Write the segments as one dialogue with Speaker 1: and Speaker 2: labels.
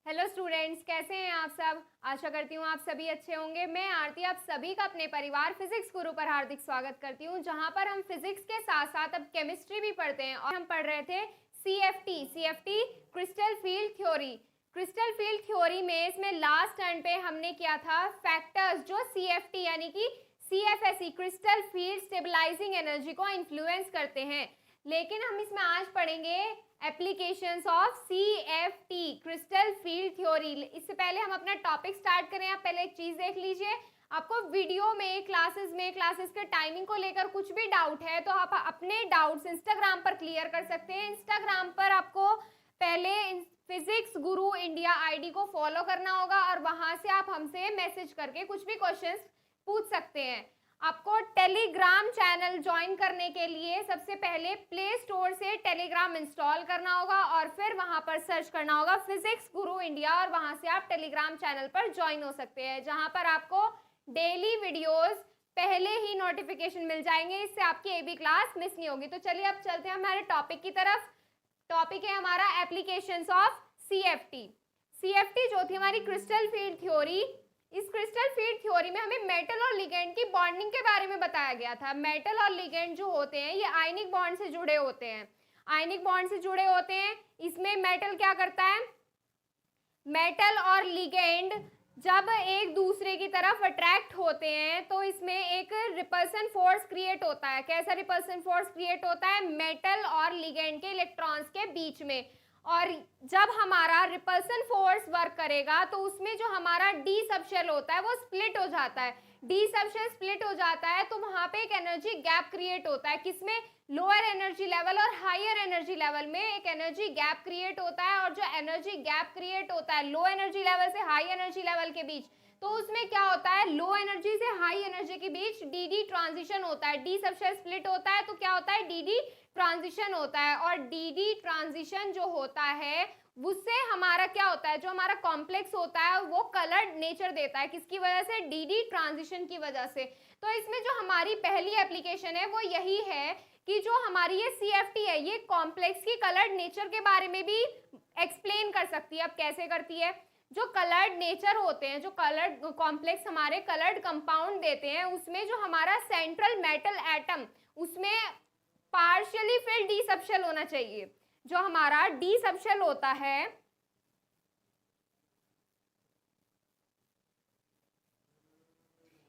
Speaker 1: Hello students, कैसे हैं आप सब। आशा करती हूँ आप सभी अच्छे होंगे। मैं आरती आप सभी का अपने परिवार फिजिक्स गुरु पर हार्दिक स्वागत करती हूँ, जहाँ पर हम फिजिक्स के साथ साथ अब केमिस्ट्री भी पढ़ते हैं। और हम पढ़ रहे थे CFT crystal field theory. Crystal field theory में इसमें लास्ट टर्न पे हमने किया था फैक्टर्स जो सीएफटी यानी कि सीएफएसई क्रिस्टल फील्ड स्टेबलाइजिंग एनर्जी को इन्फ्लुएंस करते हैं। लेकिन हम इसमें आज पढ़ेंगे applications of CFT crystal field theory. इससे पहले हम अपना टॉपिक स्टार्ट करें, आप पहले एक चीज देख लीजिए। आपको वीडियो में क्लासेस के टाइमिंग को लेकर कुछ भी डाउट है तो आप अपने डाउट्स इंस्टाग्राम पर क्लियर कर सकते हैं। इंस्टाग्राम पर आपको पहले फिजिक्स गुरु इंडिया आईडी को फॉलो करना होगा और वहां से आप हमसे मैसेज करके कुछ भी क्वेश्चंस पूछ सकते हैं। आपको टेलीग्राम चैनल ज्वाइन करने के लिए सबसे पहले प्ले स्टोर से टेलीग्राम इंस्टॉल करना होगा और फिर वहां पर सर्च करना होगा फिजिक्स गुरु इंडिया और वहां से आप टेलीग्राम चैनल पर ज्वाइन हो सकते हैं, जहां पर आपको डेली वीडियोस पहले ही नोटिफिकेशन मिल जाएंगे। इससे आपकी एबी क्लास मिस नहीं होगी। तो चलिए अब चलते हैं हमारे टॉपिक की तरफ। टॉपिक है हमारा एप्लीकेशंस ऑफ सीएफटी। सीएफटी जो थी हमारी क्रिस्टल फील्ड थ्योरी, इस क्रिस्टल फील्ड थ्योरी में हमें मेटल और लिगेंड की बॉन्डिंग के बारे में बताया गया था। मेटल और लिगेंड जो होते हैं ये आयनिक बॉन्ड से जुड़े होते हैं, आयनिक बॉन्ड से जुड़े होते हैं। इसमें मेटल क्या करता है, मेटल और लिगेंड जब एक दूसरे की तरफ अट्रैक्ट होते हैं तो इसमें एक रिपल्सन फोर्स क्रिएट होता है। कैसा रिपल्सन फोर्स क्रिएट होता है, मेटल और लिगेंड के इलेक्ट्रॉन्स के बीच में। और जब हमारा रिपल्सन फोर्स वर्क करेगा तो उसमें जो हमारा डी सबशेल होता है वो स्प्लिट हो जाता है। डी सबशेल स्प्लिट हो जाता है तो वहां पे एक एनर्जी गैप क्रिएट होता है। किसमें, लोअर एनर्जी लेवल और हायर एनर्जी लेवल में एक एनर्जी गैप क्रिएट होता है। और जो एनर्जी गैप क्रिएट होता है लो एनर्जी लेवल से हाई एनर्जी लेवल के बीच, तो उसमें क्या होता है, लो एनर्जी से हाई एनर्जी के बीच डी ट्रांजिशन होता है। डी सबशेल स्प्लिट होता है तो क्या होता है, डी ट्रांजिशन होता है। और डी ट्रांजिशन जो होता है उससे हमारा क्या होता है, जो हमारा कॉम्प्लेक्स होता है वो कलर्ड नेचर देता है। किसकी वजह से, डी ट्रांजिशन की वजह से। तो इसमें जो हमारी पहली एप्लीकेशन है वो यही है कि जो हमारी ये सीएफटी है ये कॉम्प्लेक्स की कलर्ड नेचर के बारे में भी एक्सप्लेन कर सकती है। अब कैसे करती है, जो कलर्ड नेचर होते हैं, जो कलर्ड कॉम्प्लेक्स हमारे कलर्ड कंपाउंड देते हैं, उसमें जो हमारा सेंट्रल मेटल एटम उसमें पार्शियली फिल्ड डी सबशेल होना चाहिए। जो हमारा डी सबशेल होता है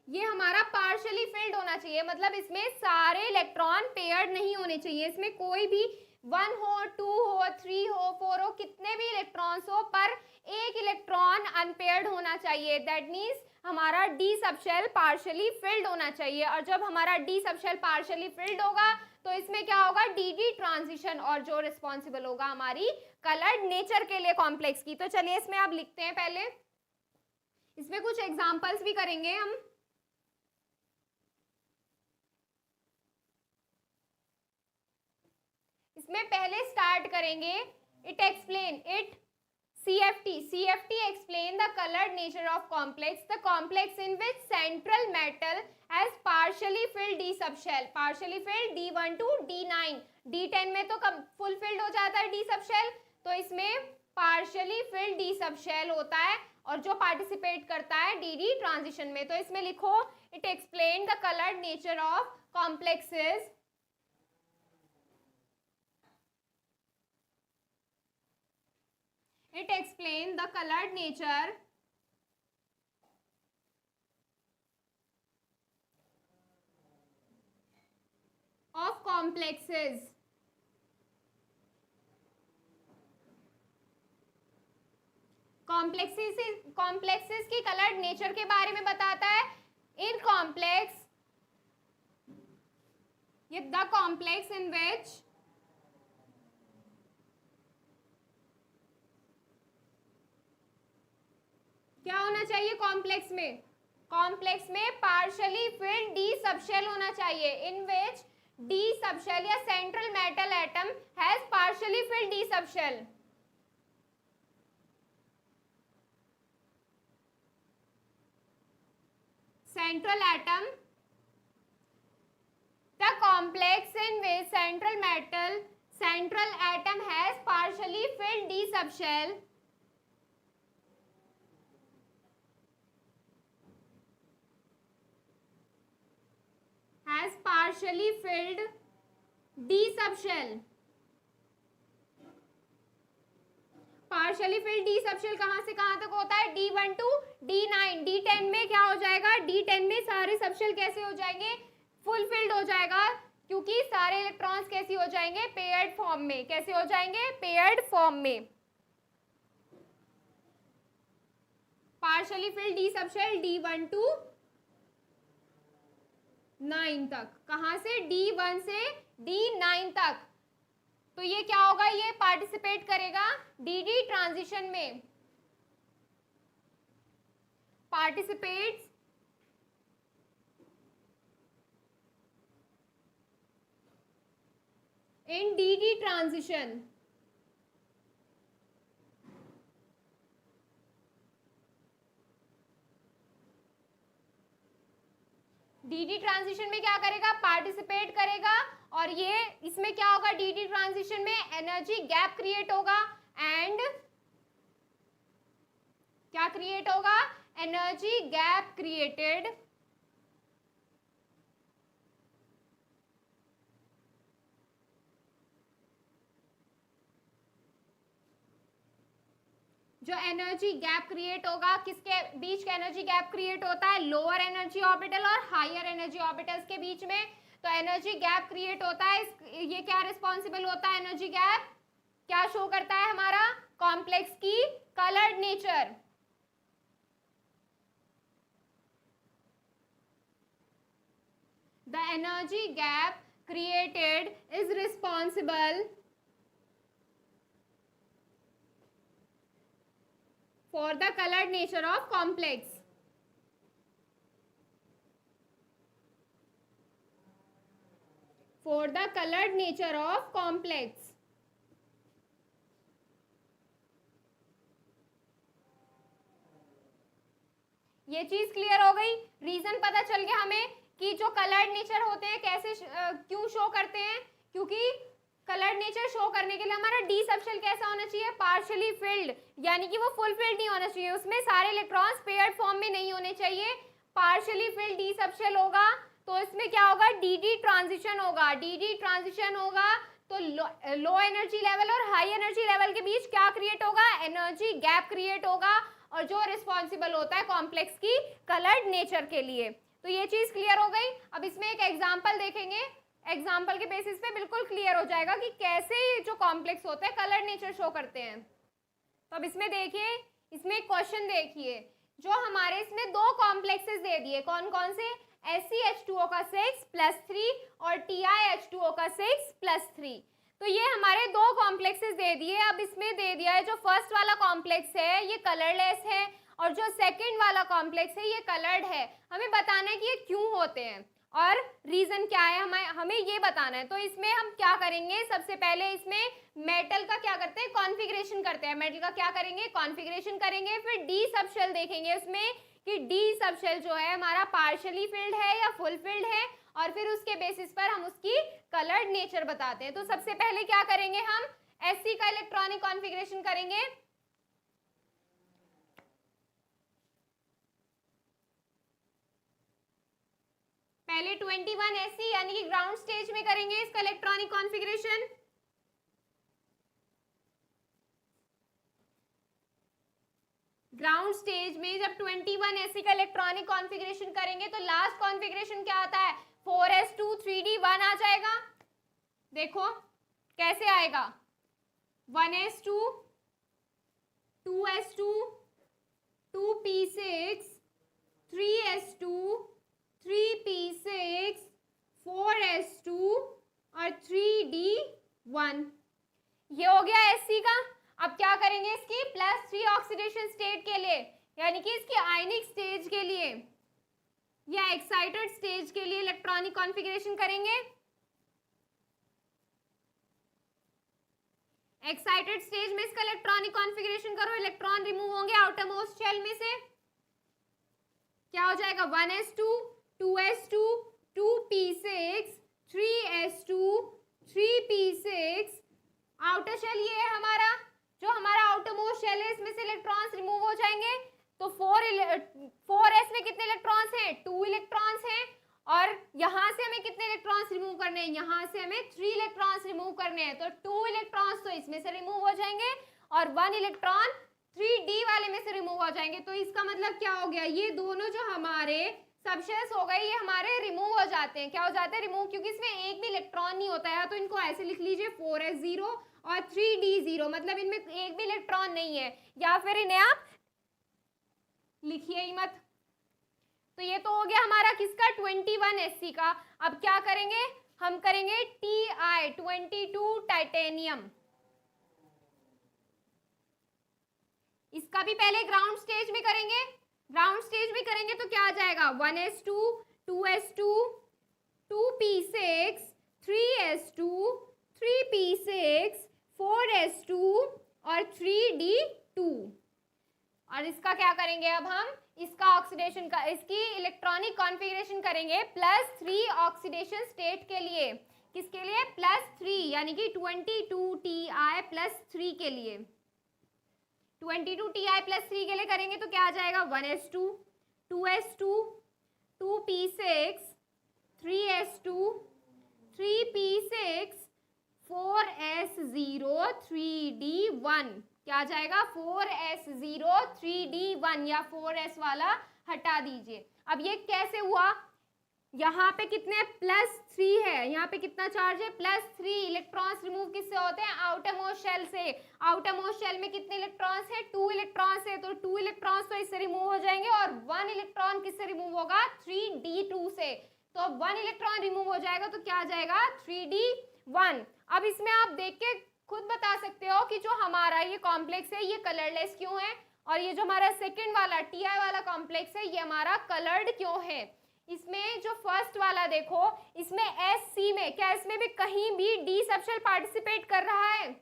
Speaker 1: ये हमारा पार्शियली फिल्ड होना चाहिए, मतलब इसमें सारे इलेक्ट्रॉन पेयर्ड नहीं होने चाहिए। इसमें कोई भी 1 हो, 2 हो, 3 हो, 4 हो, कितने भी इलेक्ट्रॉन्स हो, पर एक इलेक्ट्रॉन अनपेयर्ड होना चाहिए। दैट मीन्स हमारा डी सबशेल पार्शियली फिल्ड होना चाहिए। और जब हमारा डी सबशेल पार्शियली फिल्ड होगा तो इसमें क्या होगा, डी ट्रांजिशन, और जो रिस्पॉन्सिबल होगा हमारी कलर्ड नेचर के लिए कॉम्प्लेक्स की। तो चलिए इसमें आप लिखते हैं, पहले इसमें कुछ एग्जाम्पल्स भी करेंगे हम। इसमें पहले स्टार्ट करेंगे, it explain it CFT explain the colored nature of complex, the complex in which central metal has partially filled d subshell, partially filled D1 to D9, D10 में तो फुल फिल्ड हो जाता है d subshell, तो इसमें partially filled d subshell होता है और जो पार्टिसिपेट करता है डी ट्रांजिशन में। तो इसमें लिखो, it explain the colored nature of complexes It explains the colored nature of complexes. Complexes की कलर्ड नेचर के बारे में बताता है। इन कॉम्प्लेक्स, ये द कॉम्प्लेक्स इन विच क्या होना चाहिए, कॉम्प्लेक्स में पार्शियली फिल्ड डी सबशेल होना चाहिए। इन विच डी सबशेल या central metal atom has partially filled D subshell. central atom, the complex in which central atom has partially filled d subshell has partially filled D subshell. Partially filled D subshell कहां से कहां तक होता है? D1 to D9। D10 में क्या हो जाएगा? D10 में सारे सबशेल कैसे हो जाएंगे? फुल फिल्ड हो जाएगा, क्योंकि सारे इलेक्ट्रॉन्स कैसे हो जाएंगे? पेयर्ड फॉर्म में। कैसे हो जाएंगे? पेयर्ड फॉर्म में। Partially filled D subshell D1 to 9 तक। कहां से? D1 से D9 तक। तो ये क्या होगा? ये पार्टिसिपेट करेगा डीडी ट्रांजिशन में। Participates in DD transition. DD transition में क्या करेगा? पार्टिसिपेट करेगा। और ये इसमें क्या होगा? डीडी ट्रांजिशन में एनर्जी गैप क्रिएट होगा। एंड क्या क्रिएट होगा? एनर्जी गैप क्रिएटेड जो एनर्जी गैप क्रिएट होगा, किसके बीच का एनर्जी गैप क्रिएट होता है? लोअर एनर्जी ऑर्बिटल और हायर एनर्जी ऑर्बिटल्स के बीच में। तो एनर्जी गैप क्रिएट होता है। ये क्या रिस्पॉन्सिबल होता है? एनर्जी गैप क्या शो करता है? हमारा कॉम्प्लेक्स की coloured nature. The energy gap created is responsible for the colored nature of complex. For the colored nature of complex. ये चीज क्लियर हो गई। रीजन पता चल गया हमें कि जो कलर्ड नेचर होते हैं कैसे क्यों शो करते हैं? क्योंकि कलर्ड नेचर शो करने के लिए हमारा डी सबशेल कैसा होना चाहिए? पार्शियली फिल्ड, यानी कि वो फुल फिल्ड नहीं होना चाहिए, उसमें सारे इलेक्ट्रॉन्स पेयर्ड फॉर्म में नहीं होने चाहिए। पार्शियली फिल्ड डी सबशेल होगा तो इसमें क्या होगा? डीडी ट्रांजिशन होगा। डीडी ट्रांजिशन होगा तो लो एनर्जी लेवल और हाई एनर्जी लेवल के बीच क्या क्रिएट होगा? एनर्जी गैप क्रिएट होगा, और जो रिस्पॉन्सिबल होता है कॉम्प्लेक्स की कलर्ड नेचर के लिए। तो ये चीज क्लियर हो गई। अब इसमें एक एग्जाम्पल देखेंगे। एग्जाम्पल के बेसिस पे बिल्कुल क्लियर हो जाएगा कि कैसे जो कॉम्प्लेक्स होते हैं कलर नेचर शो करते हैं। तो अब इसमें देखिए, इसमें एक क्वेश्चन देखिए, जो हमारे इसमें दो कॉम्प्लेक्सेस दे दिए। कौन कौन से? SeH2O का 6+3 और TiH2O का 6+3। तो ये हमारे दो कॉम्प्लेक्सेस दे दिए। अब इसमें दे दिया है जो फर्स्ट वाला कॉम्प्लेक्स है ये कलरलेस है, और जो सेकंड वाला कॉम्प्लेक्स है ये कलर्ड है। हमें बताना है कि ये क्यों होते हैं और रीजन क्या है, हमें ये बताना है। तो इसमें हम क्या करेंगे? सबसे पहले इसमें मेटल का क्या करते हैं? कॉन्फ़िगरेशन करते हैं। मेटल का क्या करेंगे? कॉन्फ़िगरेशन करेंगे। फिर डी सबशेल देखेंगे उसमें कि डी सबशेल जो है हमारा पार्शियली फिल्ड है या फुल फिल्ड है, और फिर उसके बेसिस पर हम उसकी कलर्ड नेचर बताते हैं। तो सबसे पहले क्या करेंगे? हम Sc का इलेक्ट्रॉनिक कॉन्फ़िगरेशन करेंगे। पहले 21 Sc यानी कि ग्राउंड स्टेज में करेंगे इसका इलेक्ट्रॉनिक कॉन्फ़िगरेशन। ग्राउंड स्टेज में जब 21 Sc का इलेक्ट्रॉनिक कॉन्फ़िगरेशन करेंगे तो लास्ट कॉन्फ़िगरेशन क्या आता है? 4s2 3d1 आ जाएगा। देखो कैसे आएगा? 1s2 2s2 2p6 3s2 3p6 4s2 और 3d1। ये हो गया Sc का। अब क्या करेंगे? इसकी +3 ऑक्सीडेशन स्टेट के लिए, यानी कि इसकी आयनिक स्टेज के लिए या एक्साइटेड स्टेज के लिए इलेक्ट्रॉनिक कॉन्फ़िगरेशन करेंगे। एक्साइटेड स्टेज में इसका इलेक्ट्रॉनिक कॉन्फ़िगरेशन करो, इलेक्ट्रॉन रिमूव होंगे आउटर मोस्ट शेल में से। क्या हो जाएगा? 1s2 2s2 2p6 3s2 3p6। Outer shell ये है हमारा, जो हमारा आउटर मोस्ट शेल है इसमें से इलेक्ट्रॉन्स रिमूव हो जाएंगे। तो 4s में कितने इलेक्ट्रॉन्स हैं? 2 इलेक्ट्रॉन्स हैं, और यहाँ से हमें कितने इलेक्ट्रॉन्स रिमूव करने हैं, यहाँ से हमें 3 इलेक्ट्रॉन्स रिमूव करने हैं, तो 2 इलेक्ट्रॉन्स तो इसमें से रिमूव हो जाएंगे और 1 इलेक्ट्रॉन 3d वाले में से रिमूव हो जाएंगे। तो इसका मतलब क्या हो गया, ये दोनों जो हमारे सबशेल्स हो गए ये हमारे रिमूव हो जाते हैं। क्या हो जाते हैं, रिमूव, क्योंकि इसमें एक भी इलेक्ट्रॉन नहीं होता है। तो इनको ऐसे लिख लीजिए 4s0 और 3d0, मतलब इनमें एक भी इलेक्ट्रॉन नहीं है, या फिर इन्हें आप लिखिए ही मत। तो ये तो हो गया हमारा किसका, 21sc का। अब क्या करेंगे, हम करेंगे Ti22 टाइटेनियम। इसका भी पहले ग्राउंड स्टेज में करेंगे, ग्राउंड स्टेज में करेंगे तो क्या आ जाएगा, 1s2 2s2 2p6 3s2 3p6 4s2 और 3d2। और इसका क्या करेंगे, अब हम इसका ऑक्सीडेशन का, इसकी इलेक्ट्रॉनिक कॉन्फ़िगरेशन करेंगे +3 ऑक्सीडेशन स्टेट के लिए। किसके लिए, +3, यानी कि 22Ti+3 के लिए। 22Ti+3 के लिए करेंगे तो क्या आ जाएगा, 1s2 2s2 2p6 3s2 3p6 4s0 3d1। क्या आ जाएगा, 4s0 3d1, या 4s वाला हटा दीजिए। अब ये कैसे हुआ, यहाँ पे कितने +3 है, यहाँ पे कितना चार्ज है, +3। इलेक्ट्रॉन्स रिमूव किससे होते हैं, आउटर मोस्ट शेल से। आउटर मोस्ट शेल में कितने इलेक्ट्रॉन्स है, 2 इलेक्ट्रॉन्स है, तो 2 इलेक्ट्रॉन्स तो इससे रिमूव हो जाएंगे और 1 इलेक्ट्रॉन किससे रिमूव होगा, 3d2 से। तो 1 इलेक्ट्रॉन रिमूव हो जाएगा तो क्या आ जाएगा, 3d1। अब इसमें आप देख के खुद बता सकते हो कि जो हमारा ये कॉम्प्लेक्स है ये कलरलेस क्यों है, और ये जो हमारा सेकेंड वाला Ti वाला कॉम्प्लेक्स है ये हमारा कलर्ड क्यों है। इसमें जो फर्स्ट वाला देखो, इसमें Sc में, क्या इसमें भी कहीं भी डी सबशेल पार्टिसिपेट कर रहा है,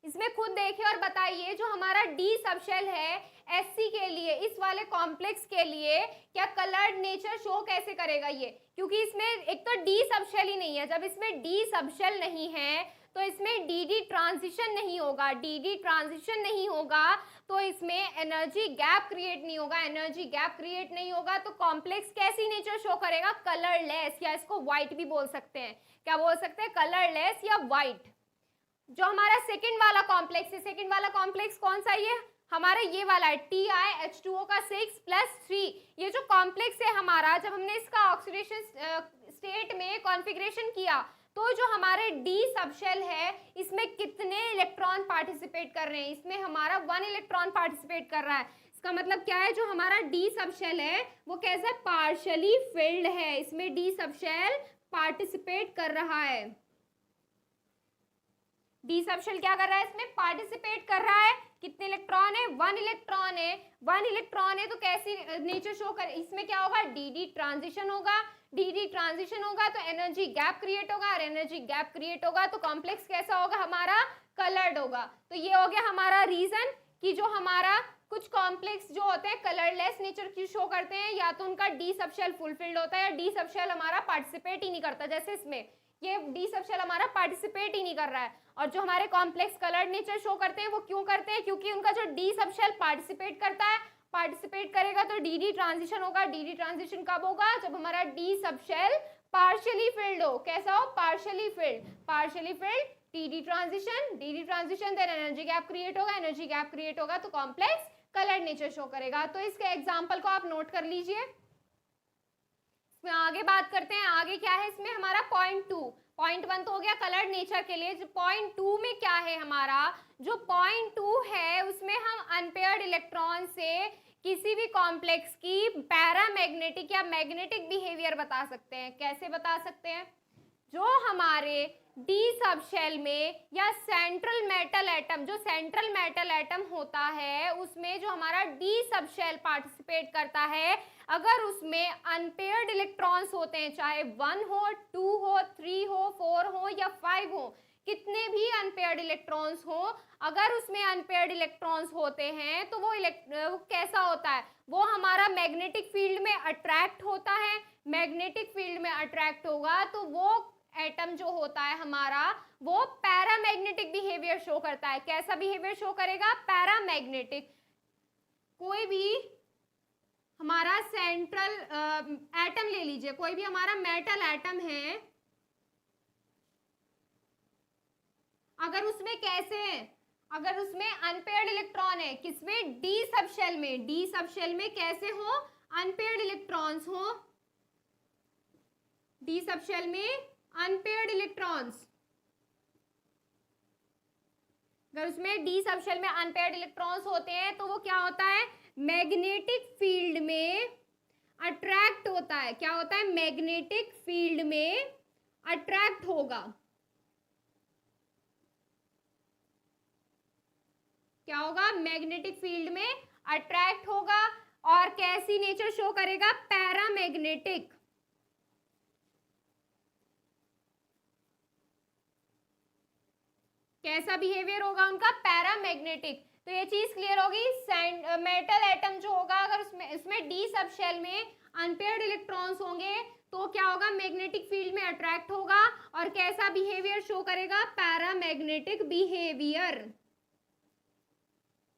Speaker 1: इसमें खुद देखिए और बताइए। जो हमारा डी सबशेल है Sc के लिए, इस वाले कॉम्प्लेक्स के लिए, क्या कलर्ड नेचर शो कैसे करेगा ये, क्योंकि इसमें एक तो डी सबशेल ही नहीं है। जब इसमें डी सबशेल नहीं है तो इसमें डी ट्रांजिशन नहीं होगा, डी ट्रांजिशन नहीं होगा तो इसमें एनर्जी गैप क्रिएट नहीं होगा, एनर्जी गैप क्रिएट नहीं होगा तो कॉम्प्लेक्स कैसी नेचर शो करेगा, कलरलेस, या इसको व्हाइट भी बोल सकते हैं। क्या बोल सकते हैं, कलरलेस या व्हाइट। जो हमारा सेकंड वाला कॉम्प्लेक्स है, सेकंड वाला कॉम्प्लेक्स कौन सा, ये हमारा ये वाला है TiH2O का 6+3। ये जो कॉम्प्लेक्स है हमारा, जब हमने इसका ऑक्सीडेशन स्टेट में कॉन्फ़िगरेशन किया तो जो हमारे डी सबशेल है इसमें कितने इलेक्ट्रॉन पार्टिसिपेट कर रहे हैं, इसमें हमारा 1 इलेक्ट्रॉन पार्टिसिपेट कर रहा है। इसका मतलब क्या है, जो हमारा डी सबशेल है वो कैसा, पार्शियली फिल्ड है, इसमें डी सबशेल पार्टिसिपेट कर रहा है। डी सबशेल क्या कर रहा है, इसमें पार्टिसिपेट कर रहा है। कितने इलेक्ट्रॉन है, 1 इलेक्ट्रॉन है, 1 इलेक्ट्रॉन है तो कैसी नेचर शो कर, इसमें क्या होगा, डी ट्रांजिशन होगा, डी ट्रांजिशन होगा तो एनर्जी गैप क्रिएट होगा, और एनर्जी गैप क्रिएट होगा तो कॉम्प्लेक्स कैसा होगा हमारा, कलर्ड होगा। तो ये हो गया हमारा रीजन कि जो हमारा कुछ कॉम्प्लेक्स जो होते हैं कलरलेस नेचर की शो करते हैं, या तो उनका डी सबशेल फुलफिल्ड होता है या डी सबशेल हमारा पार्टिसिपेट ही नहीं करता। जैसे इसमें ये डी सबशेल हमारा पार्टिसिपेट ही नहीं कर रहा है। और जो हमारे कॉम्प्लेक्स कलर्ड नेचर शो करते हैं वो क्यों करते हैं, क्योंकि उनका जो डी सबशेल पार्टिसिपेट करता है, पार्टिसिपेट करेगा तो डी ट्रांजिशन होगा। डी ट्रांजिशन कब होगा, जब हमारा डी सबशेल पार्शियली फिल्ड हो। कैसा हो, partially filled, partially filled, D transition then energy gap create होगा, एनर्जी गैप क्रिएट होगा तो कॉम्प्लेक्स कलर्ड नेचर शो करेगा। तो इसके एग्जांपल को आप नोट कर लीजिए। इसमें आगे बात करते हैं, आगे क्या है इसमें हमारा पॉइंट 2। पॉइंट 1 तो हो गया कलर्ड नेचर के लिए। जो पॉइंट 2 में क्या है हमारा, जो पॉइंट 2 है उसमें हम अनपेयर्ड इलेक्ट्रॉन से किसी भी कॉम्प्लेक्स की पैरामैग्नेटिक या मैग्नेटिक बिहेवियर बता सकते हैं। कैसे बता सकते हैं, जो हमारे डी सबशेल में या सेंट्रल मेटल एटम, जो सेंट्रल मेटल एटम होता है उसमें जो हमारा डी सबशेल पार्टिसिपेट करता है, अगर उसमें अनपेयर्ड इलेक्ट्रॉन्स होते हैं, चाहे 1 हो 2 हो 3 हो 4 हो या 5 हो, कितने भी अनपेयर्ड इलेक्ट्रॉन्स हो, अगर उसमें अनपेयर्ड इलेक्ट्रॉन्स होते हैं तो वो कैसा होता है, वो हमारा मैग्नेटिक फील्ड में अट्रैक्ट होता है। मैग्नेटिक फील्ड में अट्रैक्ट होगा तो वो एटम जो होता है हमारा वो पैरामैग्नेटिक बिहेवियर शो करता है। कैसा बिहेवियर शो करेगा, पैरामैग्नेटिक। कोई भी हमारा सेंट्रल एटम ले लीजिए, कोई भी हमारा मेटल एटम है, अगर उसमें कैसे है, अगर उसमें अनपेयर्ड इलेक्ट्रॉन है, किसमें, डी सब शेल में, डी सब शेल में कैसे हो, अनपेयर्ड इलेक्ट्रॉन्स हो, डी सब शेल में अनपेयर्ड इलेक्ट्रॉन्स, अगर उसमें डी सब शेल में अनपेयर्ड इलेक्ट्रॉन्स होते हैं तो वो क्या होता है, मैग्नेटिक फील्ड में अट्रैक्ट होता है, क्या होता है, मैग्नेटिक फील्ड में अट्रैक्ट होगा, क्या होगा, मैग्नेटिक फील्ड में अट्रैक्ट होगा, और कैसी नेचर शो करेगा, पैरामैग्नेटिक, कैसा बिहेवियर होगा उनका, पैरामैग्नेटिक। तो ये चीज क्लियर होगी, मेटल एटम जो होगा अगर उसमें डी सब शेल में अनपेयर्ड इलेक्ट्रॉन्स होंगे तो क्या होगा, मैग्नेटिक फील्ड में अट्रैक्ट होगा, और कैसा बिहेवियर शो करेगा, पैरामैग्नेटिक बिहेवियर,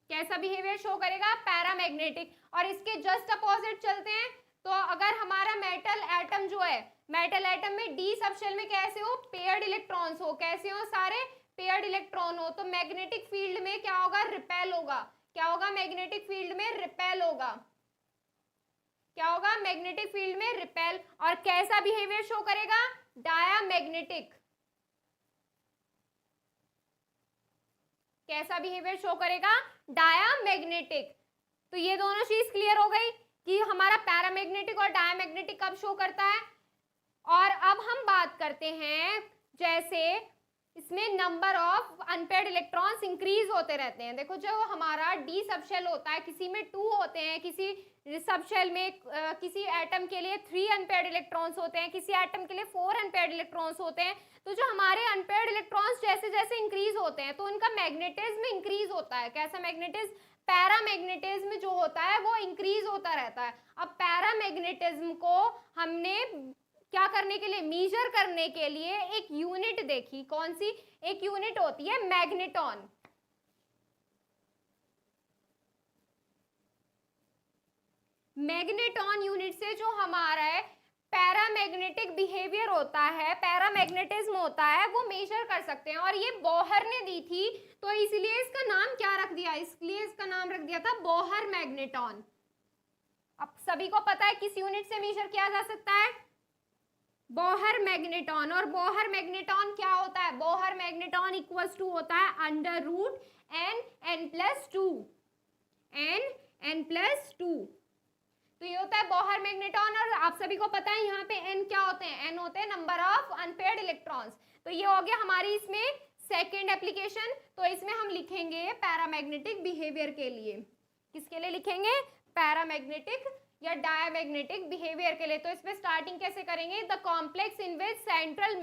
Speaker 1: कैसा बिहेवियर शो करेगा, पैरामैग्नेटिक। और इसके जस्ट अपोजिट चलते हैं, तो अगर हमारा मेटल एटम जो है, मेटल एटम में डी सब शेल में कैसे हो, पेयर्ड इलेक्ट्रॉन्स हो, कैसे हो, सारे पेयर्ड इलेक्ट्रॉन हो, तो मैग्नेटिक फील्ड में क्या होगा, रिपेल होगा, क्या होगा, मैग्नेटिक फील्ड में रिपेल होगा, क्या होगा, मैग्नेटिक फील्ड में रिपेल, और कैसा बिहेवियर शो करेगा, डायामैग्नेटिक, कैसा बिहेवियर शो करेगा, डायामैग्नेटिक। तो ये दोनों चीज क्लियर हो गई कि हमारा पैरामैग्नेटिक और डायामैग्नेटिक कब शो करता है। और अब हम बात करते हैं, जैसे इसमें number of unpaired electrons increase होते रहते हैं। देखो जो हमारा डी सबशेल होता है, किसी में 2 होते हैं, किसी सबशेल में किसी एटम के लिए 3 अनपेयर्ड इलेक्ट्रॉन्स होते हैं, किसी एटम के लिए 4 अनपेयर्ड इलेक्ट्रॉन्स होते हैं। तो जो हमारे अनपेयर्ड इलेक्ट्रॉन्स जैसे जैसे इंक्रीज होते हैं तो उनका मैग्नेटिज्म इंक्रीज होता है। कैसा मैग्नेटिज्म, पैरामैग्नेटिज्म जो होता है वो इंक्रीज होता रहता है। अब पैरामैग्नेटिज्म को हमने क्या करने के लिए, मेजर करने के लिए एक यूनिट देखी, कौन सी, एक यूनिट होती है मैग्नेटॉन। मैग्नेटॉन यूनिट से जो हमारा है पैरामैग्नेटिक बिहेवियर होता है, पैरामैग्नेटिज्म होता है, वो मेजर कर सकते हैं। और ये बोहर ने दी थी, तो इसलिए इसका नाम क्या रख दिया, इसलिए इसका नाम रख दिया था बोहर मैग्नेटॉन। अब सभी को पता है किस यूनिट से मेजर किया जा सकता है, बोहर मैग्नेटॉन। और बोहर मैग्नेटॉन क्या होता है, बोहर मैग्नेटॉन इक्वल्स टू होता है अंडर रूट n+2, n+2। तो ये होता है बोहर मैग्नेटॉन। और आप सभी को पता है यहाँ पे n क्या होते हैं, n होते हैं नंबर ऑफ अनपेयर्ड इलेक्ट्रॉन्स। तो ये हो गया हमारी इसमें सेकेंड एप्लीकेशन। तो इसमें हम लिखेंगे पैरामैग्नेटिक बिहेवियर के लिए, किसके लिए लिखेंगे, पैरामैग्नेटिक या डायामैग्नेटिक बिहेवियर के लिए। तो इसमें स्टार्टिंग कैसे करेंगे, the complex in which central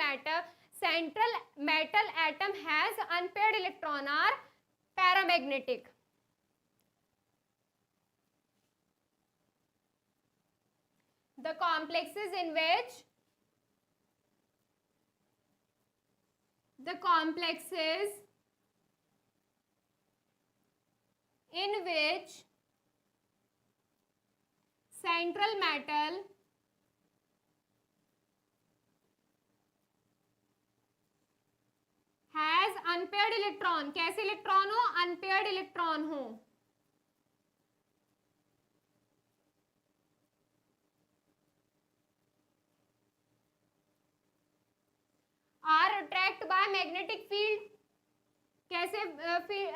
Speaker 1: metal atom has unpaired electron are paramagnetic. The complexes in which central metal has unpaired electron, कैसे इलेक्ट्रॉन हो, अनपेयर्ड इलेक्ट्रॉन हो, are attract by magnetic field. कैसे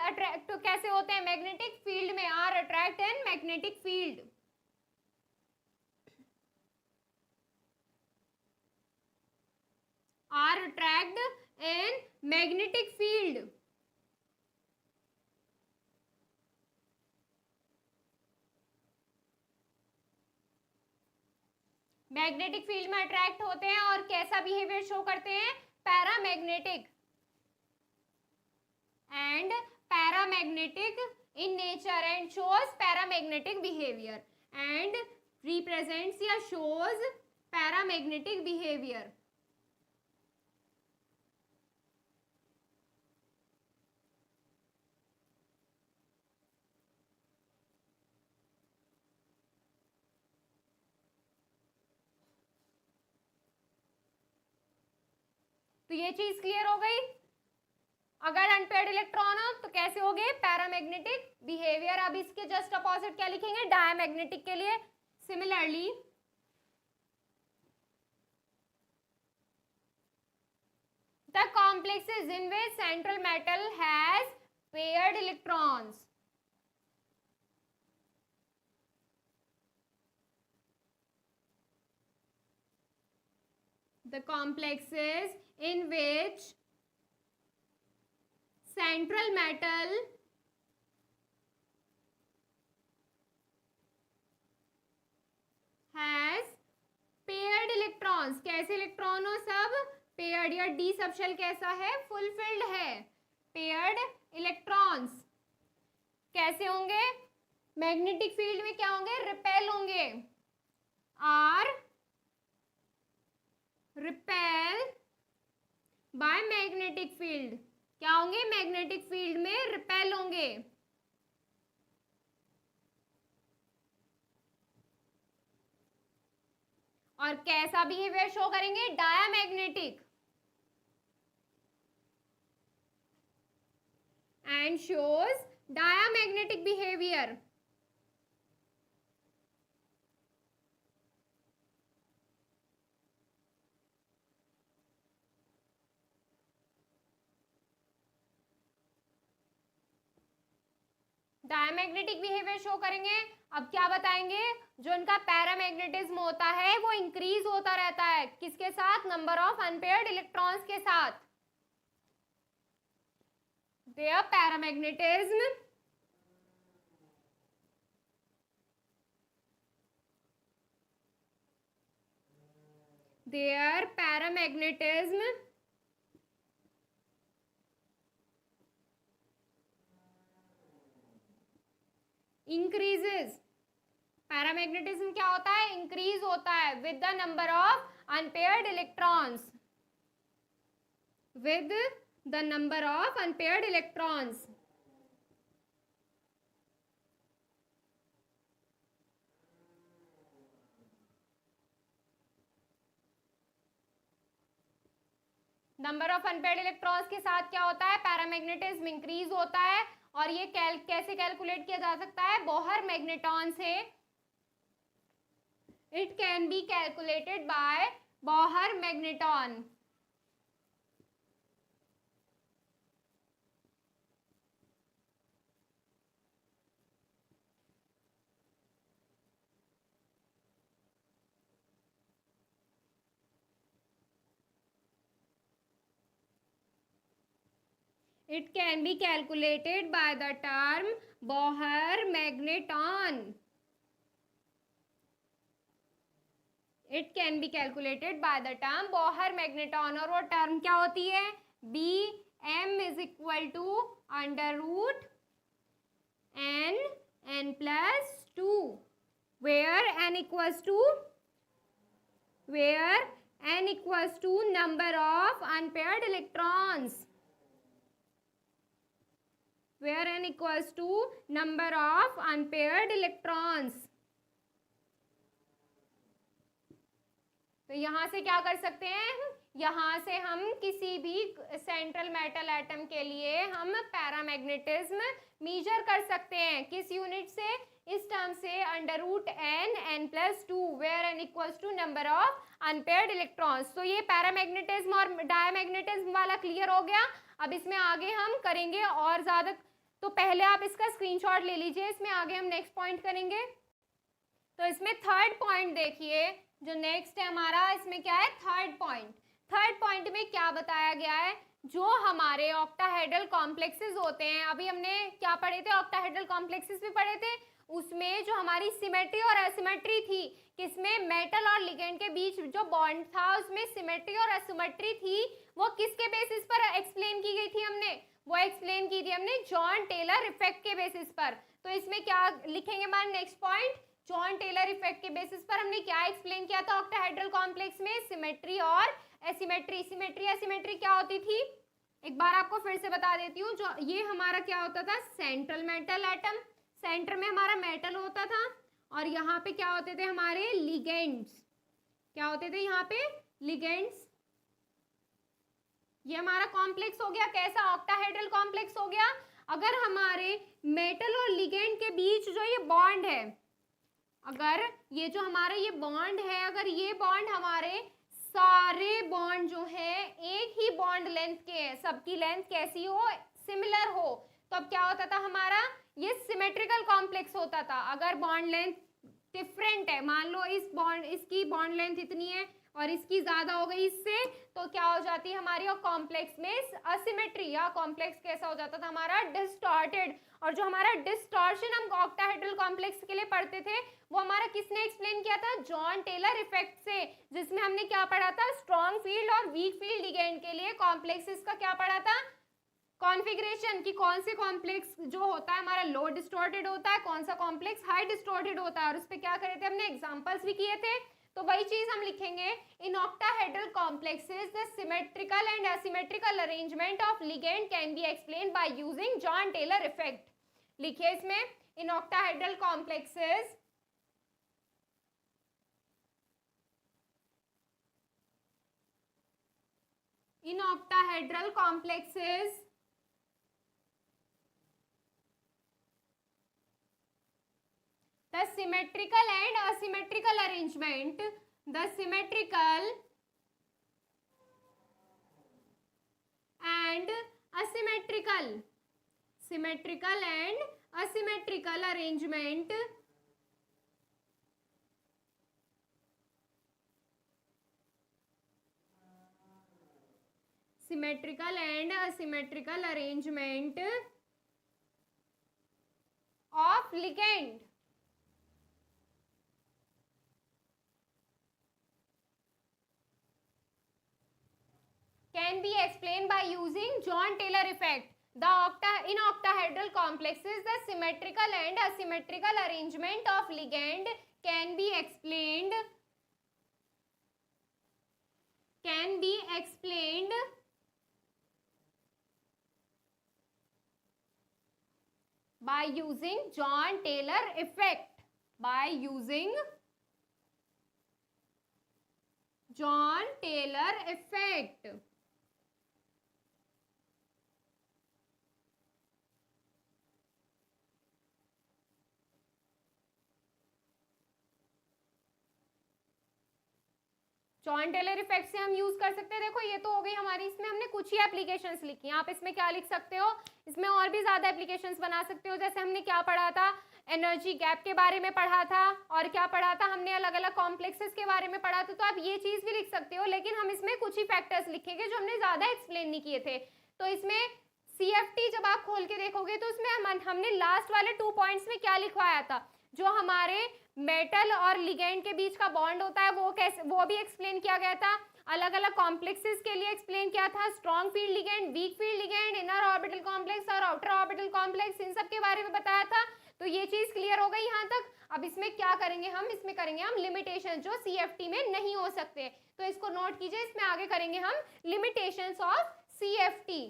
Speaker 1: अट्रैक्ट कैसे होते हैं, magnetic field में, are attract in magnetic field. Are attract in magnetic field. Magnetic field में attract होते हैं और कैसा बिहेवियर शो करते हैं, paramagnetic and paramagnetic in nature and shows paramagnetic behavior and represents या shows paramagnetic behavior। तो ये चीज क्लियर हो गई। अगर अनपेयर्ड इलेक्ट्रॉन हो तो कैसे हो गए, पैरामैग्नेटिक बिहेवियर। अब इसके जस्ट अपोजिट क्या लिखेंगे, डायमैग्नेटिक के लिए similarly the complexes in which central metal has paired electrons, the complexes in which central metal has paired electrons, कैसे इलेक्ट्रॉन हो सब पेयर्ड, या डी सब शेल कैसा है, फुलफिल्ड है। पेयर्ड इलेक्ट्रॉन्स कैसे होंगे, मैग्नेटिक फील्ड में क्या होंगे, रिपेल होंगे, are repel by magnetic field, क्या होंगे, मैग्नेटिक फील्ड में रिपेल होंगे। और कैसा बिहेवियर शो करेंगे, diamagnetic, and shows diamagnetic behaviour. Diamagnetic behaviour show करेंगे। अब क्या बताएंगे, जो इनका पैरामैग्नेटिज्म होता है वो इंक्रीज होता रहता है, किसके साथ, नंबर ऑफ अनपेयर्ड इलेक्ट्रॉन्स के साथ। देयर पैरामैग्नेटिज्म इंक्रीजेस, पैरामैग्नेटिज्म क्या होता है, इंक्रीज होता है with the number of unpaired electrons, with the number of unpaired electrons. Number of unpaired electrons के साथ क्या होता है, पैरामैग्नेटिज्म इंक्रीज होता है। और ये कैसे कैलकुलेट किया जा सकता है, बोहर मैग्नेटॉन से। It can be calculated by Bohr magneton. It can be calculated by the term Bohr magneton. It can be calculated by the term Bohr magneton, और वो टर्म क्या होती है, Bm is equal to under root n plus 2, where n equals to number of unpaired electrons, where n equals to number of unpaired electrons। तो यहां से क्या कर सकते हैं, यहां से हम किसी भी सेंट्रल मेटल एटम के लिए हम पैरामैग्नेटिज्म मेजर कर सकते हैं, किस यूनिट से, इस टर्म से, under root n plus 2, where n equals to number of unpaired electrons. तो ये पैरामैग्नेटिज्म और डायमैग्नेटिज्म वाला क्लियर हो गया। अब इसमें आगे हम करेंगे और ज्यादा, तो पहले आप इसका स्क्रीनशॉट ले लीजिए, इसमें आगे हम नेक्स्ट पॉइंट करेंगे। तो इसमें थर्ड पॉइंट देखिए, जो नेक्स्ट है हमारा, इसमें क्या है, थर्ड पॉइंट। थर्ड पॉइंट में क्या बताया गया है, जो हमारे ऑक्टाहेड्रल कॉम्प्लेक्सेस होते हैं, अभी हमने क्या पढ़े थे, ऑक्टाहेड्रल कॉम्प्लेक्सेस भी पढ़े थे, उसमें जो हमारी सिमेट्री और एसिमेट्री थी, किसमें, मेटल और लिगेंड के बीच जो बॉन्ड था उसमें सिमेट्री और एसिमेट्री थी, वो किसके बेसिस पर एक्सप्लेन की गई थी, हमने वो एक्सप्लेन की थी हमने जॉन टेलर इफेक्ट के बेसिस पर। तो इसमें क्या लिखेंगे हमारा next point, John Teller effect के बेसिस पर हमने क्या एक्सप्लेन किया था, ऑक्टाहेड्रल कॉम्प्लेक्स में सिमेट्री और एसिमेट्री। सिमेट्री एसिमेट्री क्या होती थी, एक बार आपको फिर से बता देती हूँ। जो ये हमारा क्या होता था, सेंट्रल मेटल एटम, सेंटर में हमारा मेटल होता था, और यहाँ पे क्या होते थे हमारे लिगेंड्स, क्या होते थे यहाँ पे लिगेंड्स, ये हमारा कॉम्प्लेक्स हो गया, कैसा, ऑक्टाहेड्रल कॉम्प्लेक्स हो गया। अगर हमारे मेटल और लिगेंड के बीच जो ये बॉन्ड है, अगर ये जो हमारा ये बॉन्ड है, अगर ये बॉन्ड हमारे सारे बॉन्ड जो है एक ही बॉन्ड लेंथ के हैं, सबकी लेंथ कैसी हो, सिमिलर हो, तो अब क्या होता था हमारा, ये सिमेट्रिकल कॉम्प्लेक्स होता था। अगर बॉन्ड लेंथ डिफरेंट है, मान लो इस बॉन्ड, इसकी बॉन्ड लेंथ इतनी है और इसकी ज्यादा हो गई इससे, तो क्या हो जाती है हमारी, और कॉम्प्लेक्स में असिमेट्री, या कॉम्प्लेक्स कैसा हो जाता था हमारा, डिस्टॉर्टेड। और जो हमारा डिस्टॉर्शन हम ऑक्टाहेड्रल कॉम्प्लेक्स के लिए पढ़ते थे, वो हमारा किसने एक्सप्लेन किया था, जॉन टेलर इफेक्ट से, जिसमें हमने क्या पढ़ा था, स्ट्रॉन्ग फील्ड और वीक फील्ड लिगेंड के लिए कॉम्प्लेक्सेस का क्या पढ़ा था, कॉन्फ़िगरेशन, कि कौन से कॉम्प्लेक्स जो होता है हमारा लो डिस्टॉर्टेड होता है, कौन सा कॉम्प्लेक्स हाई डिस्टॉर्टेड होता है, और उस पर क्या करे थे हमने, एग्जांपल्स भी किए थे। तो वही चीज हम लिखेंगे, in octahedral complexes the symmetrical and asymmetrical arrangement of ligand can be explain by using John Teller effect. लिखिए इसमें, in octahedral complexes in octahedral complexes the symmetrical and asymmetrical arrangement, the symmetrical and asymmetrical, symmetrical and asymmetrical arrangement symmetrical and asymmetrical arrangement of ligand can be explained by using John Taylor effect. In octahedral complexes, the symmetrical and asymmetrical arrangement of ligand can be explained by using John Taylor effect. By using John Taylor effect. John Teller effect से हम use कर सकते हैं। देखो ये तो हो गई हमारी, इसमें हमने कुछ ही एप्लीकेशंस लिखी हैं। आप इसमें क्या लिख सकते हो, इसमें और भी ज्यादा एप्लीकेशंस बना सकते हो। जैसे हमने क्या पढ़ा था, एनर्जी गैप के बारे में पढ़ा था, और क्या पढ़ा था हमने, अलग अलग कॉम्प्लेक्सेस के बारे में पढ़ा था। तो आप ये चीज भी लिख सकते हो, लेकिन हम इसमें कुछ ही फैक्टर्स लिखेंगे जो हमने ज्यादा एक्सप्लेन नहीं किए थे। तो इसमें CFT जब आप खोल के देखोगे तो उसमें हमने लास्ट वाले 2 पॉइंट्स में क्या लिखवाया था, जो हमारे मेटल और लिगेंड के बीच का बॉन्ड होता है वो कैसे, वो भी एक्सप्लेन किया गया था। अलग अलग कॉम्प्लेक्सेस के लिए एक्सप्लेन किया था, strong field ligand, weak field ligand, inner orbital complex और आउटर ऑर्बिटल कॉम्प्लेक्स, इन सब के बारे में बताया था। तो ये चीज क्लियर हो गई यहाँ तक। अब इसमें क्या करेंगे हम, इसमें करेंगे हम लिमिटेशन जो CFT में नहीं हो सकते। तो इसको नोट कीजिए, इसमें आगे करेंगे हम लिमिटेशंस ऑफ CFT।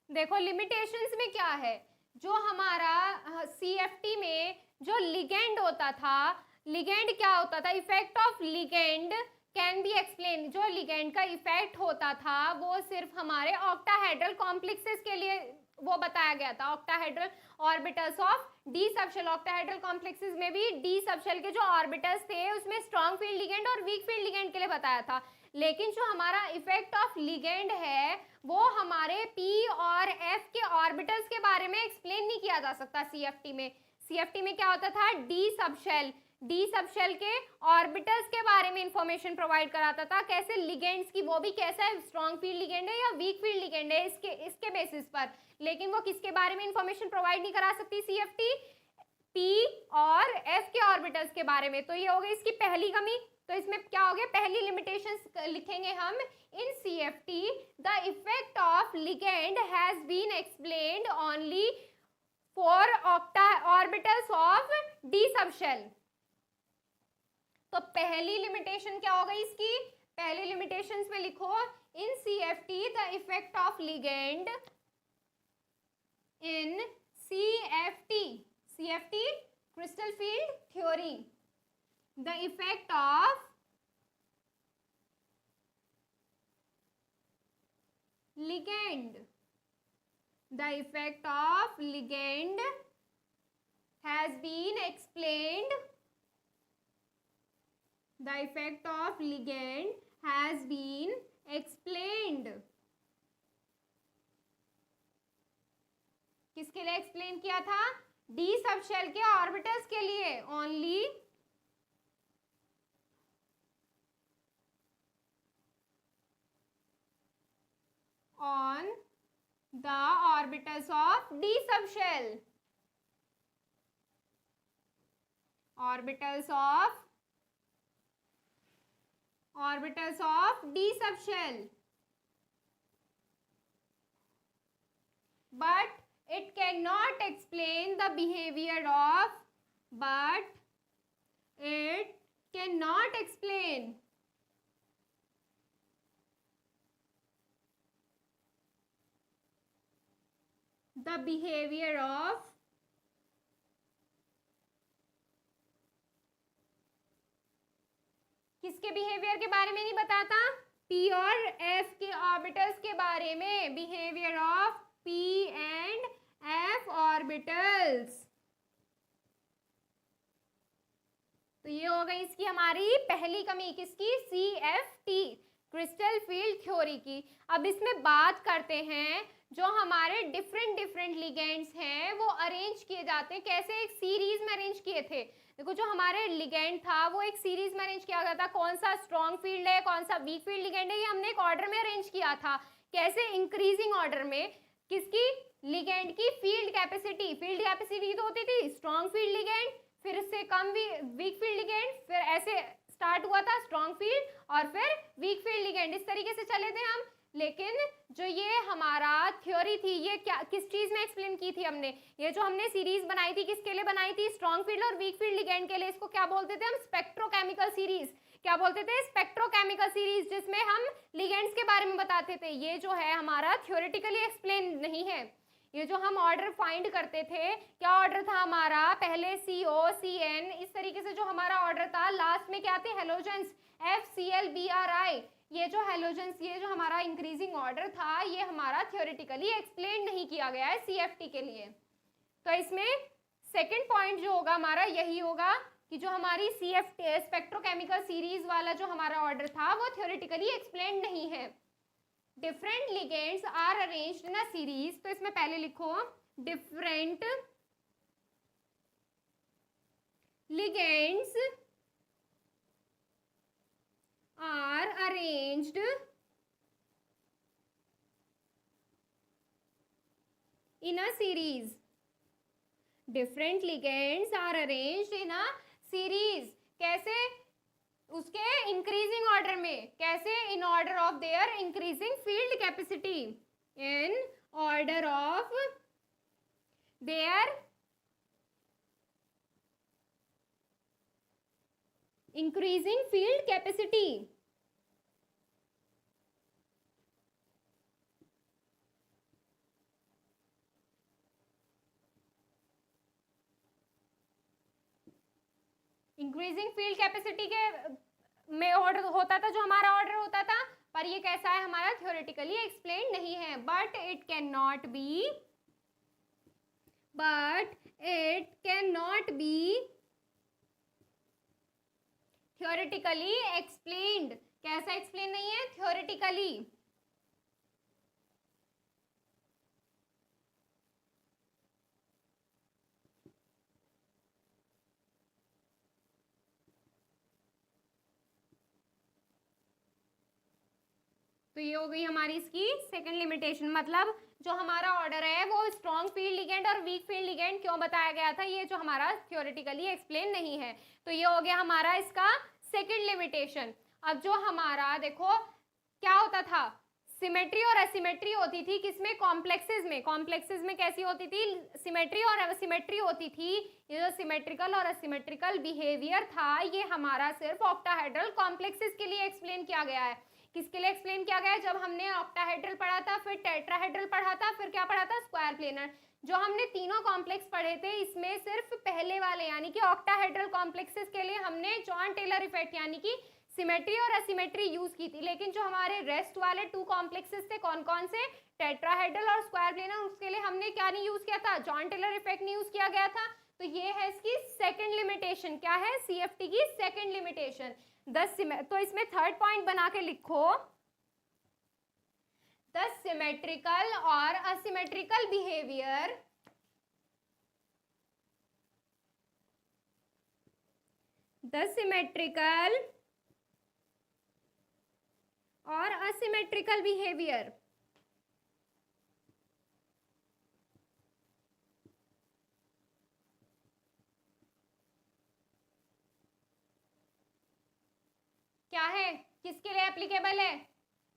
Speaker 1: देखो लिमिटेशंस में क्या है, जो हमारा CFT में जो लिगेंड होता था, लिगेंड क्या होता था, effect of ligand can be explain, जो लिगेंड का इफेक्ट होता था वो सिर्फ हमारे ऑक्टाहेड्रल कॉम्प्लेक्सेस के लिए वो बताया गया था। Octahedral orbitals of D subshell, octahedral complexes में भी डी सबशेल के जो ऑर्बिटल्स थे उसमें स्ट्रॉन्ग फील्ड लिगेंड और वीक फील्ड लिगेंड के लिए बताया था। लेकिन जो हमारा इफेक्ट ऑफ लिगेंड है वो हमारे P और F के ऑर्बिटल्स के बारे में एक्सप्लेन नहीं किया जा सकता CFT में। CFT में क्या होता था, डी सबशेल के ऑर्बिटल्स के बारे में इंफॉर्मेशन प्रोवाइड कराता था, कैसे लिगेंड्स की, वो भी कैसा है, स्ट्रॉन्ग फील्ड लिगेंड है या वीक फील्ड लिगेंड है, इसके बेसिस पर। लेकिन वो किसके बारे में इंफॉर्मेशन प्रोवाइड नहीं करा सकती CFT, P और F के ऑर्बिटल्स के बारे में। तो ये हो गई इसकी पहली कमी। तो इसमें क्या हो गया, पहली लिमिटेशंस लिखेंगे हम, in CFT the effect of ligand has been explained only for orbitals of D subshell. तो पहली लिमिटेशन क्या हो गई इसकी, पहली लिमिटेशंस में लिखो, इन CFT the effect of ligand, in CFT crystal field theory, the effect of ligand. The effect of ligand has been explained. The effect of ligand has been explained. किसके लिए एक्सप्लेन किया था? डी सब shell के orbitals के लिए. Only on the orbitals of d subshell. Orbitals of d subshell. But it cannot explain the behavior of. But it cannot explain the behavior of किसके behaviour के बारे में नहीं बताता? पी और एफ के ऑर्बिटल्स के बारे में. Behaviour of P and F orbitals. तो ये हो गई इसकी हमारी पहली कमी. किसकी? C F T, crystal field theory की. अब इसमें बात करते हैं जो हमारे डिफरेंट लिगेंड्स हैं वो अरेंज किए जाते हैं कैसे? एक सीरीज में अरेंज किए थे. देखो जो हमारे लिगेंड था वो एक सीरीज में अरेंज किया गया था. कौन सा स्ट्रॉन्ग फील्ड है, कौन सा वीक फील्ड लिगेंड है, ये हमने एक ऑर्डर में अरेंज किया था. कैसे? इंक्रीजिंग ऑर्डर में. किसकी? लिगेंड की फील्ड कैपेसिटी. फील्ड कैपेसिटी तो होती थी स्ट्रॉन्ग फील्ड लिगेंड, फिर उससे कम वीक फील्ड लिगेंड, फिर ऐसे स्टार्ट हुआ था स्ट्रॉन्ग फील्ड और फिर वीक फील्ड लिगेंड. इस तरीके से चले थे हम. लेकिन जो ये हमारा थ्योरी थी ये क्या किस चीज में एक्सप्लेन की थी हमने? ये जो हमने सीरीज बनाई थी किसके लिए बनाई थी? स्ट्रॉन्ग फील्ड और वीक फील्ड लिगेंड के लिए. इसको क्या बोलते थे हम? Spectrochemical series. क्या बोलते थे? स्पेक्ट्रोकेमिकल सीरीज, जिसमें हम लिगेंड्स के बारे में बताते थे. ये जो है हमारा थ्योरेटिकली एक्सप्लेन नहीं है. ये जो हम ऑर्डर फाइंड करते थे, क्या ऑर्डर था हमारा? पहले CO CN, इस तरीके से जो हमारा ऑर्डर था. लास्ट में क्या थे? Halogens FCl Bri. ये जो हेलोजेंस, ये जो हमारा इंक्रीजिंग ऑर्डर था ये हमारा थ्योरेटिकली एक्सप्लेन नहीं किया गया है CFT के लिए. तो इसमें सेकंड पॉइंट जो होगा हमारा यही होगा कि जो हमारी CFT स्पेक्ट्रोकेमिकल सीरीज वाला जो हमारा ऑर्डर था वो थ्योरेटिकली एक्सप्लेन नहीं है. Different ligands are arranged in a series. तो इसमें पहले लिखो different ligands are arranged in a series. Different ligands are arranged in a series. कैसे? उसके increasing order में. कैसे? In order of their increasing field capacity. In order of their increasing field capacity. Increasing field capacity के में order होता था जो हमारा ऑर्डर होता था. पर ये कैसा है? हमारा थ्योरेटिकली एक्सप्लेन नहीं है. But it can not be theoretically explained. कैसा एक्सप्लेन नहीं है? थ्योरेटिकली. तो ये हो गई हमारी इसकी सेकंड लिमिटेशन. मतलब जो हमारा ऑर्डर है वो स्ट्रॉन्ग फील्ड लिगेंड और वीक फील्ड लिगेंड क्यों बताया गया था, ये जो हमारा थ्योरेटिकली एक्सप्लेन नहीं है. तो ये हो गया हमारा इसका सेकंड लिमिटेशन. अब जो हमारा देखो क्या होता था, सिमेट्री और एसिमेट्री होती थी किसमें? कॉम्प्लेक्सेस में. कॉम्प्लेक्सेस में कैसी होती थी? सिमेट्री और एसिमेट्री होती थी. ये जो सिमेट्रिकल और एसिमेट्रिकल बिहेवियर था ये हमारा सिर्फ ऑक्टाहेड्रल कॉम्प्लेक्सेस के लिए एक्सप्लेन किया गया है. किसके लिए एक्सप्लेन किया गया है? जब हमने ऑक्टाहेड्रल पढ़ा था, फिर टेट्राहेड्रल पढ़ा था, फिर क्या पढ़ा था? Square planar. जो हमने तीनों कॉम्प्लेक्स पढ़े थे इसमें सिर्फ पहले वाले यानी कि ऑक्टाहेड्रल कॉम्प्लेक्सेस के लिए हमने जॉन टेलर इफेक्ट यानी कि सिमेट्री और असिमेट्री यूज की थी, लेकिन जो हमारे रेस्ट वाले 2 कॉम्प्लेक्सेस थे कौन कौन से, टेट्राहेड्रल और स्क्वायर प्लेनर, उसके लिए हमने क्या नहीं यूज किया था, जॉन टेलर इफेक्ट नहीं यूज किया गया था। तो ये है इसकी सेकंड लिमिटेशन, क्या है, CFT की सेकंड लिमिटेशन। तो इसमें थर्ड पॉइंट बना के लिखो, द सिमेट्रिकल और असिमेट्रिकल बिहेवियर द सिमेट्रिकल और असिमेट्रिकल बिहेवियर क्या है, किसके लिए एप्लीकेबल है,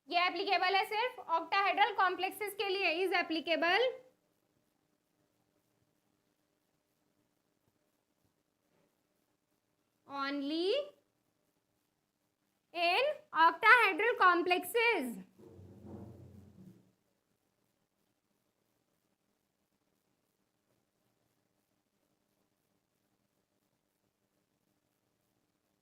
Speaker 1: ये एप्लीकेबल है सिर्फ ऑक्टाहेड्रल कॉम्प्लेक्सेस के लिए, is applicable only in octahedral complexes.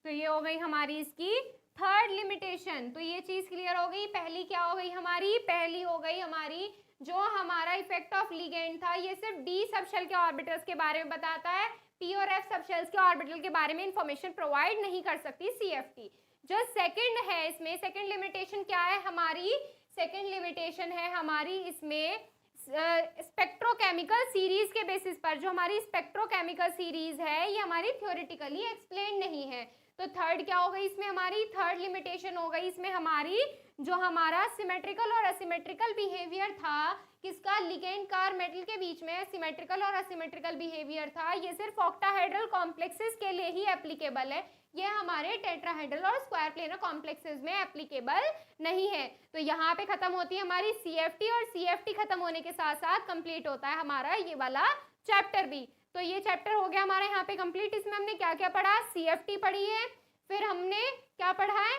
Speaker 1: तो ये हो गई हमारी इसकी थर्ड लिमिटेशन। तो ये चीज क्लियर हो गई। पहली क्या हो गई हमारी, पहली हो गई हमारी जो हमारा इफेक्ट ऑफ लिगेंड था, ये सिर्फ डी सबशेल के ऑर्बिटल्स के बारे में बताता है, पी और एफ सबशेल्स के ऑर्बिटल के बारे में इंफॉर्मेशन प्रोवाइड नहीं कर सकती CFT। जो सेकंड है इसमें, सेकंड लिमिटेशन क्या है हमारी, सेकंड लिमिटेशन है हमारी इसमें स्पेक्ट्रोकेमिकल सीरीज के बेसिस पर, जो हमारी स्पेक्ट्रोकेमिकल सीरीज है ये हमारी थ्योरेटिकली एक्सप्लेन नहीं है। तो थर्ड क्या हो गई इसमें हमारी, थर्ड लिमिटेशन हो गई इसमें हमारी, जो हमारा सिमेट्रिकल और असिमेट्रिकल बिहेवियर था किसका, लिगेंड कार मेटल के बीच में सिमेट्रिकल और असिमेट्रिकल बिहेवियर था, ये सिर्फ ऑक्टाहेड्रल कॉम्प्लेक्सेस के लिए ही एप्लीकेबल है, ये हमारे टेट्राहेड्रल और स्क्वायर प्लेनर कॉम्प्लेक्सेस में एप्लीकेबल नहीं है। तो यहाँ पे खत्म होती है हमारी CFT, और CFT खत्म होने के साथ साथ कंप्लीट होता है हमारा ये वाला चैप्टर भी। तो ये चैप्टर हो गया हमारा यहाँ पे कंप्लीट। इसमें हमने क्या क्या पढ़ा, CFT पढ़ी है, फिर हमने क्या पढ़ा है,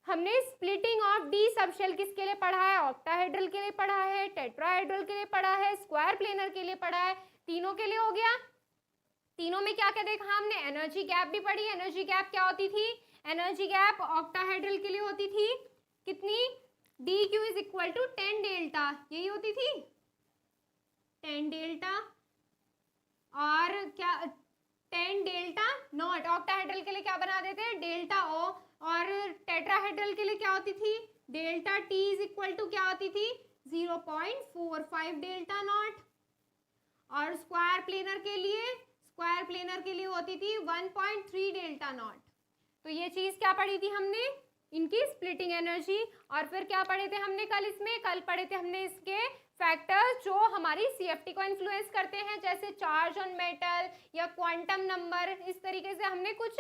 Speaker 1: हमने स्प्लिटिंग ऑफ डी सबशेल किसके लिए पढ़ा है, ऑक्टाहेड्रल के लिए पढ़ा है, टेट्राहेड्रल के लिए पढ़ा है, स्क्वायर प्लेनर के लिए पढ़ा है, तीनों के लिए हो गया। तीनों में क्या क्या देखा हमने, एनर्जी गैप भी पढ़ी। एनर्जी गैप क्या होती थी, एनर्जी गैप ऑक्टाहेड्रल के लिए होती थी कितनी, DQ is equal to 10 delta, यही होती थी 10 डेल्टा, और क्या 10 डेल्टा नॉट। ऑक्टाहेड्रल के लिए क्या बना देते, डेल्टा O, और टेट्राहेड्रल के लिए क्या होती थी, delta T is equal to क्या होती थी 0.45 डेल्टा नॉट, और स्क्वायर प्लेनर के लिए होती थी 1.3 डेल्टा नॉट। तो ये चीज क्या पढ़ी थी हमने, इनकी स्प्लिटिंग एनर्जी। और फिर क्या पढ़े थे हमने कल पढ़े थे हमने इसके फैक्टर्स जो हमारी CFT को इन्फ्लुएंस करते हैं, जैसे चार्ज ऑन मेटल या क्वांटम नंबर, इस तरीके से हमने कुछ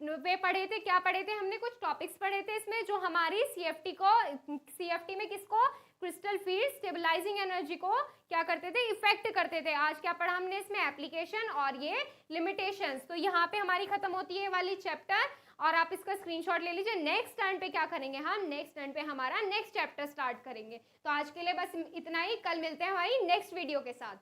Speaker 1: वे पढ़े थे। क्या पढ़े थे हमने, कुछ टॉपिक्स पढ़े थे इसमें जो हमारी CFT में किसको, क्रिस्टल फील्ड स्टेबलाइजिंग एनर्जी को क्या करते थे, इफेक्ट करते थे। आज क्या पढ़ा हमने इसमें, एप्लीकेशन और ये लिमिटेशंस। तो यहाँ पे हमारी खत्म होती है वाली चैप्टर, और आप इसका स्क्रीनशॉट ले लीजिए। नेक्स्ट टर्न पे क्या करेंगे हम, नेक्स्ट टर्न पे हमारा नेक्स्ट चैप्टर स्टार्ट करेंगे। तो आज के लिए बस इतना ही, कल मिलते हैं हमारी नेक्स्ट वीडियो के साथ।